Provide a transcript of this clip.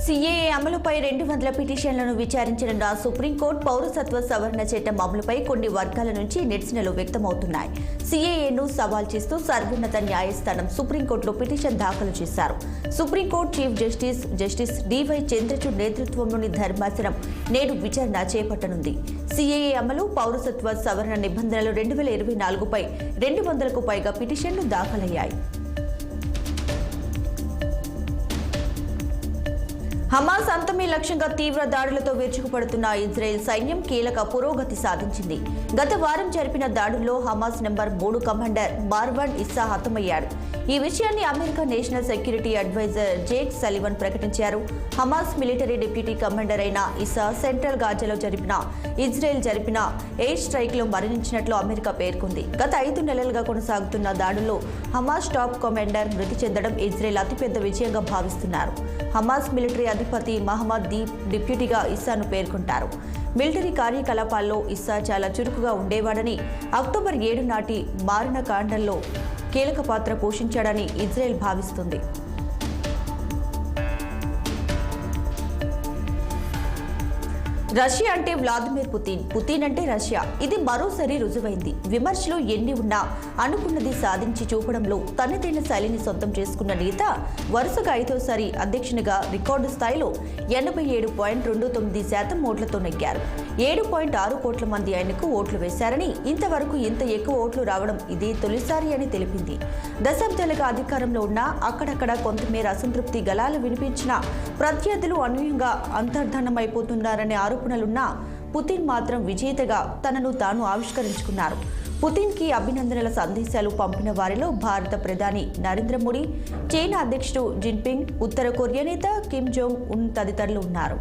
CAA అమలుపై 200 పిటిషన్లను విచారించిన supreme court పౌరసత్వ సవరణ చట్టం అమలుపై కొన్ని వర్గాల నుంచి నిరసనలు వ్యక్తమవుతున్నాయి. సీఏఏను సవాల్ చేస్తూ సర్వోన్నత న్యాయస్థానం సుప్రీంకోర్టులో పిటిషన్ దాఖలు చేశారు. Supreme court chief justice DY Chandrachud నేతృత్వంలోని ధర్మాసనం నేడు విచారణ చేపట్టనుంది. సీఏఏ అమలు, పౌరసత్వ సవరణ నిబంధనలు 2024పై 200కు పైగా పిటిషన్లు దాఖలయ్యాయి. హమాస్ అంతమే లక్ష్యంగా తీవ్ర దాడులతో విరుచుకుపడుతున్న ఇజ్రాయెల్ సైన్యం కీలక పురోగతి సాధించింది. గత వారం జరిపిన దాడుల్లో Hamas number 3 commander Marwan Issa హతమయ్యాడు. ఈ విషయాన్ని America national security adviser Jake Sullivan ప్రకటించారు. హమాస్ మిలిటరీ డిప్యూటీ కమాండర్ అయిన ఇస్సా సెంట్రల్ గాజాలో ఇజ్రాయెల్ జరిపిన ఎయిర్ స్ట్రైక్ లో మరణించినట్లు అమెరికా పేర్కొంది. గత 5 నెలలుగా కొనసాగుతున్న దాడుల్లో హమాస్ టాప్ కమాండర్ మృతి చెందడం ఇజ్రాయెల్ అతిపెద్ద విజయంగా భావిస్తున్నారు. హమాస్ మిలిటరీ అధిపతి మహమ్మద్ దీప్ డిప్యూటీగా ఇస్సాను పేర్కొంటారు. మిలిటరీ కార్యకలాపాల్లో ఇస్సా చాలా చురుకుగా ఉండేవాడని, అక్టోబర్ 7 నాటి మారణకాండంలో కీలక పాత్ర పోషించాడని ఇజ్రాయెల్ భావిస్తుంది. రష్యా అంటే వ్లాదిమిర్ పుతిన్ అంటే రష్యా. ఇది మరోసారి రుజువైంది. విమర్శలు ఎన్ని ఉన్నా అనుకున్నది సాధించి చూపడంలో తనదైన శైలిని సొంతం చేసుకున్న నేత వరుసగా 5వసారి అధ్యక్షునిగా రికార్డు స్థాయిలో 87.29% ఓట్లతో నెగ్గారు. 7.6 కోట్ల మంది ఆయనకు ఓట్లు వేశారని, ఇంతవరకు ఇంత ఎక్కువ ఓట్లు రావడం ఇదే తొలిసారి అని తెలిపింది. దశాబ్దాలుగా అధికారంలో ఉన్న అక్కడక్కడ కొంతమేర అసంతృప్తి గళాలు వినిపించిన ప్రత్యర్థులు అనూహ్యంగా అంతర్ధానమైపోతున్నారనే ఆరోపణలున్నా పుతిన్ మాత్రం విజేతగా తనను తాను ఆవిష్కరించుకున్నారు. పుతిన్కి అభినందనల సందేశాలు పంపిన వారిలో భారత ప్రధాని నరేంద్ర మోడీ, చైనా అధ్యక్షుడు జిన్పింగ్, ఉత్తర కొరియా నేత కిమ్ జోంగ్ ఉన్ తదితరులు ఉన్నారు.